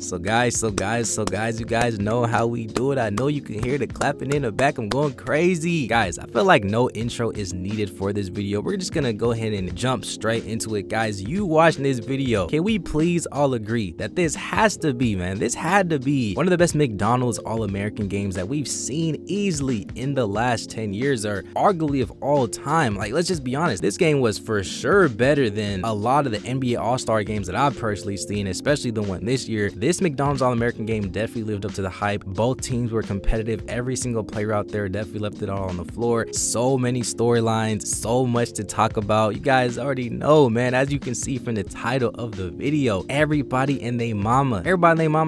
So guys, you guys know how we do it. I know you can hear the clapping in the back. I'm going crazy. Guys, I feel like no intro is needed for this video. We're just gonna go ahead and jump straight into it. Guys, you watching this video, can we please all agree that this has to be, man, this had to be one of the best McDonald's All-American games that we've seen easily in the last 10 years, or arguably of all time. Like, let's just be honest, this game was for sure better than a lot of the NBA All-Star games that I've personally seen, especially the one this year. This McDonald's All-American game definitely lived up to the hype. Both teams were competitive. Every single player out there definitely left it all on the floor. So many storylines, so much to talk about. You guys already know, man, as you can see from the title of the video, everybody and they mama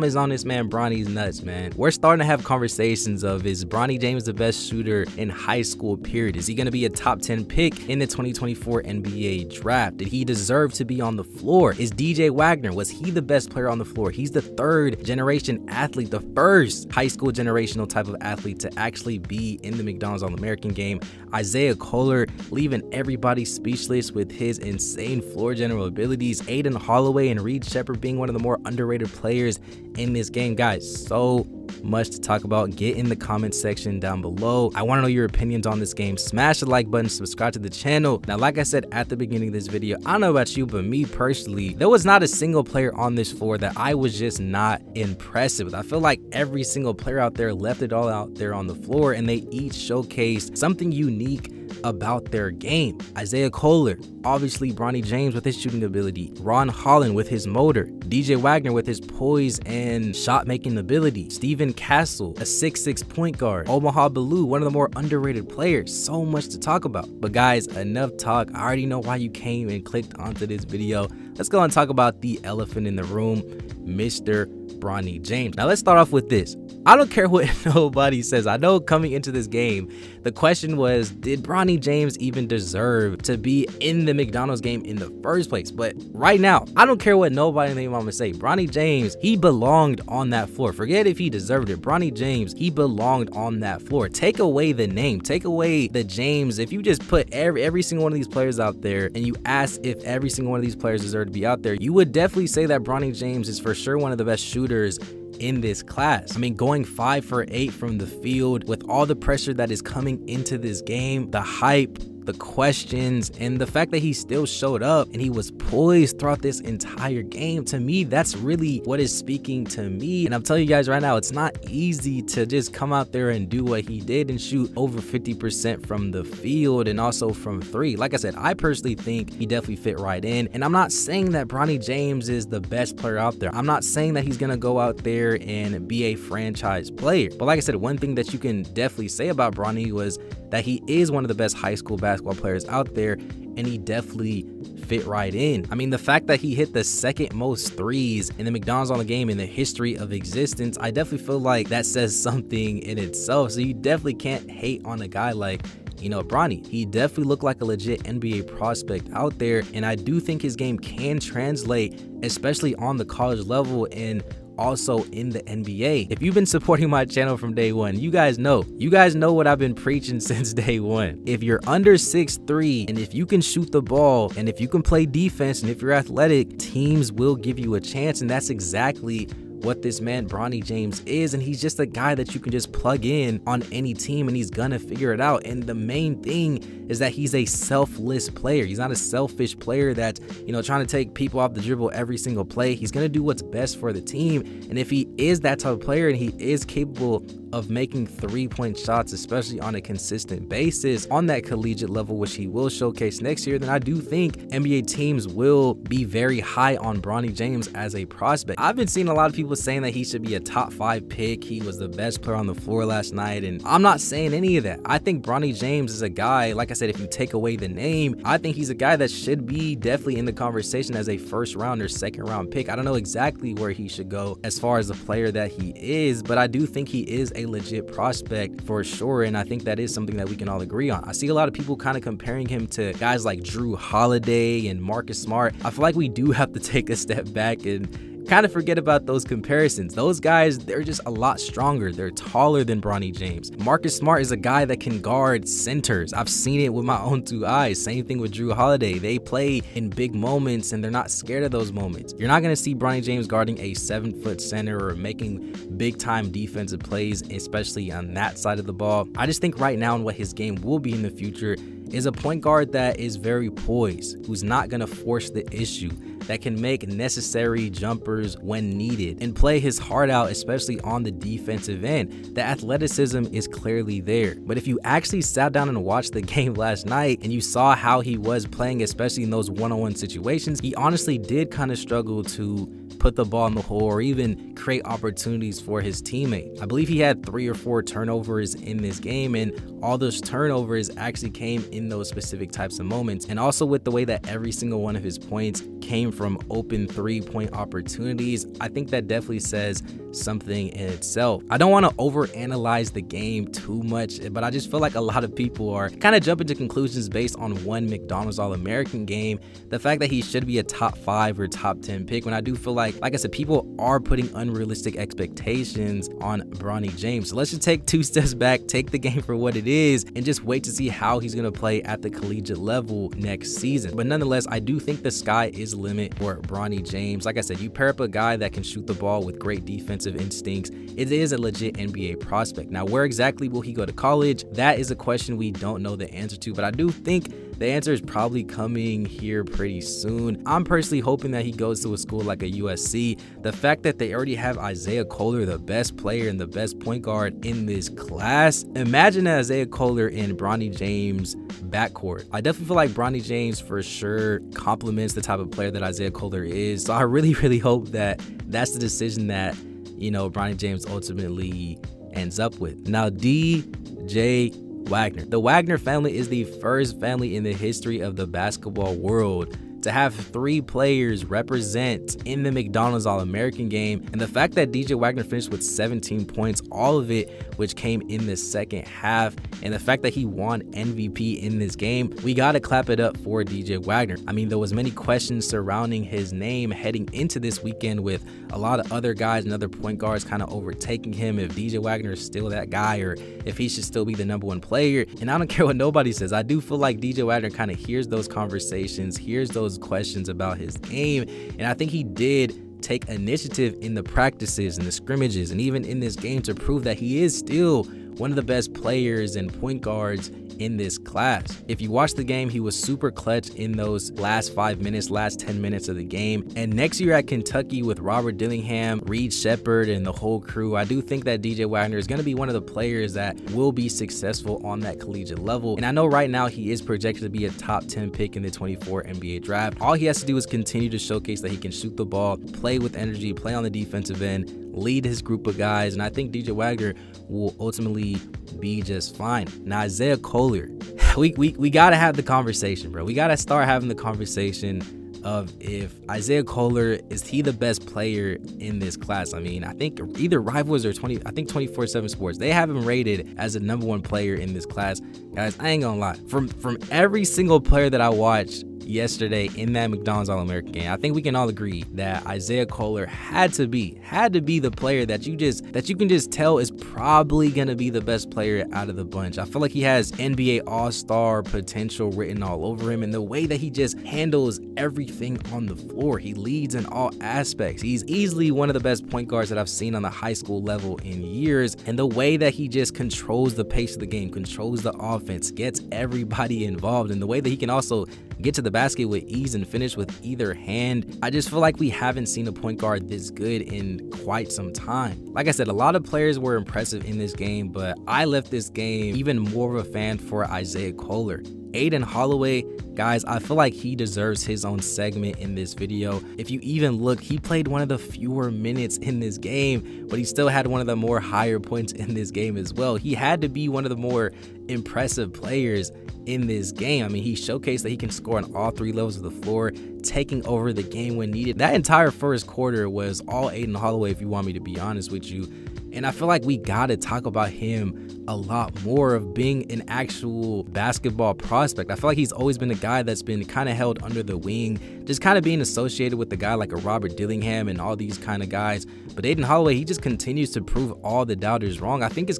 is on this man Bronny's nuts, man. We're starting to have conversations of, is Bronny James the best shooter in high school, period? Is he going to be a top 10 pick in the 2024 NBA draft? Did he deserve to be on the floor? Is DJ Wagner, was he the best player on the floor? He's the third generation athlete, the first high school generational type of athlete to actually be in the McDonald's All-American game. Isaiah Kohler leaving everybody speechless with his insane floor general abilities. Aiden Holloway and Reed Shepherd being one of the more underrated players in this game. Guys, so much to talk about. Get in the comment section down below. I want to know your opinions on this game. Smash the like button, subscribe to the channel. Now, like I said at the beginning of this video, I don't know about you, but me personally, there was not a single player on this floor that I was just not impressed with. I feel like every single player out there left it all out there on the floor, and they each showcased something unique about their game. Isaiah Kohler, obviously Bronny James with his shooting ability, Ron Holland with his motor, DJ Wagner with his poise and shot making ability, Steven Castle, a 6'6" point guard, Omaha Baloo, one of the more underrated players. So much to talk about. But guys, enough talk. I already know why you came and clicked onto this video. Let's go and talk about the elephant in the room, Mr. Bronny James. Now let's start off with this. I don't care what nobody says. I know coming into this game, the question was, did Bronny James even deserve to be in the McDonald's game in the first place? But right now, I don't care what nobody in the mama say. Bronny James, he belonged on that floor. Forget if he deserved it. Bronny James, he belonged on that floor. Take away the name, take away the James. If you just put every single one of these players out there and you ask if every single one of these players deserve to be out there, you would definitely say that Bronny James is for sure one of the best shooters in this class. I mean, going 5 for 8 from the field with all the pressure that is coming into this game, the hype, the questions, and the fact that he still showed up and he was poised throughout this entire game. To me, that's really what is speaking to me. And I'm telling you guys right now, it's not easy to just come out there and do what he did and shoot over 50% from the field and also from three. Like I said, I personally think he definitely fit right in. And I'm not saying that Bronny James is the best player out there. I'm not saying that he's gonna go out there and be a franchise player. But like I said, one thing that you can definitely say about Bronny was that he is one of the best high school basketball players out there, and he definitely fit right in. I mean, the fact that he hit the second most threes in the McDonald's on the game in the history of existence, I definitely feel like that says something in itself. So you definitely can't hate on a guy like, you know, Bronny. He definitely looked like a legit NBA prospect out there, and I do think his game can translate, especially on the college level and also in the NBA. If you've been supporting my channel from day one, you guys know what I've been preaching since day one. If you're under 6'3", and if you can shoot the ball, and if you can play defense, and if you're athletic, teams will give you a chance. And that's exactly what this man Bronny James is. And he's just a guy that you can just plug in on any team and he's gonna figure it out. And the main thing is that he's a selfless player. He's not a selfish player that's, you know, trying to take people off the dribble every single play. He's gonna do what's best for the team. And if he is that type of player and he is capable of making 3-point shots, especially on a consistent basis on that collegiate level, which he will showcase next year, then I do think NBA teams will be very high on Bronny James as a prospect. I've been seeing a lot of people saying that he should be a top 5 pick. He was the best player on the floor last night, and I'm not saying any of that. I think Bronny James is a guy, like I said, if you take away the name, I think he's a guy that should be definitely in the conversation as a first round or second round pick. I don't know exactly where he should go as far as the player that he is, but I do think he is a legit prospect for sure, and I think that is something that we can all agree on. I see a lot of people kind of comparing him to guys like Drew Holiday and Marcus Smart. I feel like we do have to take a step back and kind of forget about those comparisons. Those guys, they're just a lot stronger. They're taller than Bronny James. Marcus Smart is a guy that can guard centers. I've seen it with my own 2 eyes. Same thing with Jrue Holiday. They play in big moments and they're not scared of those moments. You're not going to see Bronny James guarding a 7-foot center or making big time defensive plays, especially on that side of the ball. I just think right now and what his game will be in the future is a point guard that is very poised, who's not going to force the issue, that can make necessary jumpers when needed and play his heart out, especially on the defensive end. The athleticism is clearly there. But if you actually sat down and watched the game last night and you saw how he was playing, especially in those one-on-one situations, he honestly did kind of struggle to put the ball in the hole or even create opportunities for his teammate. I believe he had 3 or 4 turnovers in this game, and all those turnovers actually came in those specific types of moments. And also with the way that every single one of his points came from open 3-point opportunities, I think that definitely says something in itself. I don't want to overanalyze the game too much, but I just feel like a lot of people are kind of jumping to conclusions based on one McDonald's All-American game. The fact that he should be a top 5 or top 10 pick, when I do feel like I said, people are putting unrealistic expectations on Bronny James. So let's just take 2 steps back, take the game for what it is, and just wait to see how he's going to play at the collegiate level next season. But nonetheless, I do think the sky is the limit for Bronny James. Like I said, you pair up a guy that can shoot the ball with great defensive instincts, it is a legit NBA prospect. Now, where exactly will he go to college? That is a question we don't know the answer to, but I do think the answer is probably coming here pretty soon. I'm personally hoping that he goes to a school like a USC. The fact that they already have Isaiah Kohler, the best player and the best point guard in this class. Imagine Isaiah Kohler in Bronny James backcourt. I definitely feel like Bronny James for sure complements the type of player that Isaiah Kohler is. So I really hope that that's the decision that, you know, Bronny James ultimately ends up with. Now, DJ Wagner. The Wagner family is the first family in the history of the basketball world to have 3 players represent in the McDonald's All-American game. And the fact that DJ Wagner finished with 17 points, all of it which came in the second half, and the fact that he won MVP in this game, we gotta clap it up for DJ Wagner. I mean, there was many questions surrounding his name heading into this weekend, with a lot of other guys and other point guards kind of overtaking him, if DJ Wagner is still that guy or if he should still be the #1 player. And I don't care what nobody says, I do feel like DJ Wagner kind of hears those conversations, hears those questions about his game, and I think he did take initiative in the practices and the scrimmages and even in this game to prove that he is still one of the best players and point guards in this class. If you watch the game, he was super clutch in those last 5 minutes, last 10 minutes of the game. And next year at Kentucky with Robert Dillingham, Reed Shepherd, and the whole crew, I do think that DJ Wagner is going to be one of the players that will be successful on that collegiate level. And I know right now he is projected to be a top 10 pick in the 24 NBA draft. All he has to do is continue to showcase that he can shoot the ball, play with energy, play on the defensive end, lead his group of guys, and I think DJ Wagner will ultimately be just fine. Now, Isaiah Kohler, we gotta have the conversation, bro. We gotta start having the conversation of if Isaiah Kohler, is he the best player in this class? I mean, I think either Rivals or 24/7 Sports, they have him rated as the #1 player in this class. Guys, I ain't gonna lie, from every single player that I watched yesterday in that McDonald's All-American game, I think we can all agree that Isaiah Kohler had to be the player that you can just tell is probably gonna be the best player out of the bunch. I feel like he has NBA All-Star potential written all over him, and the way that he just handles everything on the floor, he leads in all aspects. He's easily one of the best point guards that I've seen on the high school level in years, and the way that he just controls the pace of the game, controls the offense, gets everybody involved, and the way that he can also get to the basket with ease and finish with either hand. I just feel like we haven't seen a point guard this good in quite some time. Like I said, a lot of players were impressive in this game, but I left this game even more of a fan for Isaiah Kohler. Aiden Holloway, guys, I feel like he deserves his own segment in this video. If you even look, he played one of the fewer minutes in this game, but he still had one of the more higher points in this game as well. He had to be one of the more impressive players in this game. I mean, he showcased that he can score on all 3 levels of the floor, taking over the game when needed. That entire first quarter was all Aiden Holloway, if you want me to be honest with you. And I feel like we gotta talk about him a lot more of being an actual basketball prospect. I feel like he's always been a guy that's been kind of held under the wing, just kind of being associated with the guy like a Robert Dillingham and all these kind of guys. But Aiden Holloway, he just continues to prove all the doubters wrong. I think it's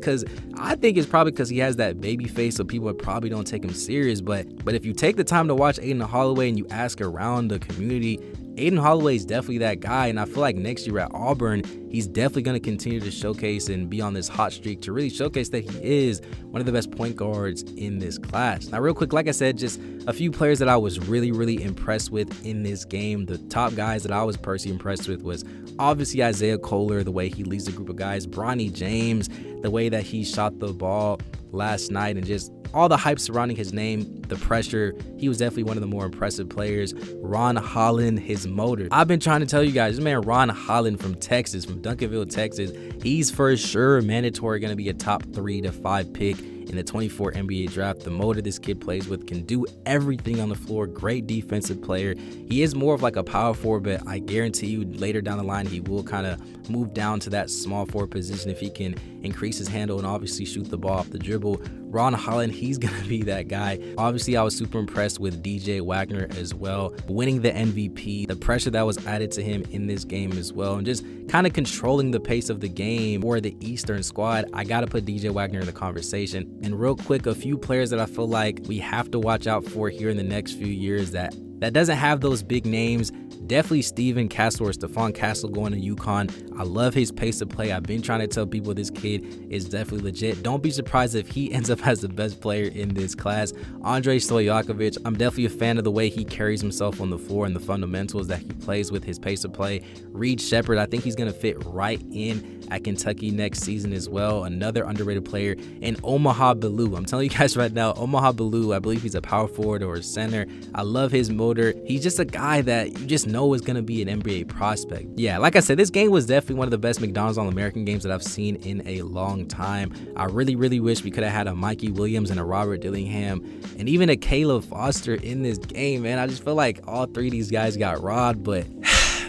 probably because he has that baby face, so people probably don't take him serious. But if you take the time to watch Aiden Holloway and you ask around the community, Aiden Holloway is definitely that guy, and I feel like next year at Auburn, he's definitely going to continue to showcase and be on this hot streak to really showcase that he is one of the best point guards in this class. Now, real quick, like I said, just a few players that I was really impressed with in this game. The top guys that I was personally impressed with was obviously Isaiah Kohler, the way he leads a group of guys, Bronny James, the way that he shot the ball last night, and just all the hype surrounding his name, the pressure. He was definitely one of the more impressive players. Ron Holland, his motor. I've been trying to tell you guys, this man Ron Holland from Texas, from Duncanville, Texas, he's for sure mandatory going to be a top 3 to 5 pick in the 24 NBA draft. The motor this kid plays with can do everything on the floor. Great defensive player. He is more of like a power forward, but I guarantee you later down the line he will kind of move down to that small forward position if he can increase his handle and obviously shoot the ball off the dribble. Ron Holland, he's gonna be that guy. Obviously, I was super impressed with DJ Wagner as well, winning the MVP, the pressure that was added to him in this game as well, and just kind of controlling the pace of the game for the Eastern squad. I gotta put DJ Wagner in the conversation. And real quick, a few players that I feel like we have to watch out for here in the next few years that doesn't have those big names. Definitely Steven Castle or Stephon Castle going to UConn. I love his pace of play. I've been trying to tell people this kid is definitely legit. Don't be surprised if he ends up as the best player in this class. Andre Stojakovic, I'm definitely a fan of the way he carries himself on the floor and the fundamentals that he plays with his pace of play. Reed Shepherd, I think he's going to fit right in at Kentucky next season as well. Another underrated player. And Omaha Biliew. I'm telling you guys right now, Omaha Biliew, I believe he's a power forward or a center. I love his motor. He's just a guy that you just know is going to be an NBA prospect. Yeah, like I said, this game was definitely one of the best McDonald's All-American games that I've seen in a long time. I really wish we could have had a Mikey Williams and a Robert Dillingham and even a Caleb Foster in this game, man. I just feel like all three of these guys got robbed, but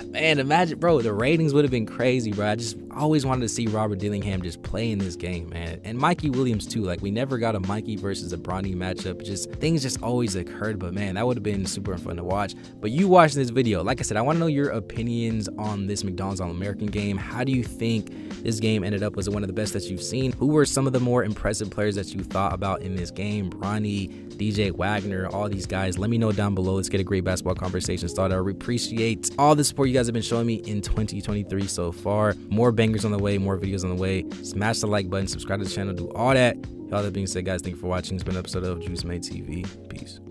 man, imagine, bro, the ratings would have been crazy, bro. I just always wanted to see Robert Dillingham just play in this game, man. And Mikey Williams too. Like, we never got a Mikey versus a Bronny matchup. Just things just always occurred, but man, that would have been super fun to watch. But you watching this video, like I said, I want to know your opinions on this McDonald's All-American game. How do you think this game ended up? Was it one of the best that you've seen? Who were some of the more impressive players that you thought about in this game? Bronny, DJ Wagner, all these guys. Let me know down below. Let's get a great basketball conversation started. I appreciate all the support you guys have been showing me in 2023 so far. More bangers on the way, more videos on the way. Smash the like button, subscribe to the channel, do all that. All that being said, guys, thank you for watching. It's been an episode of Juice Made TV. Peace.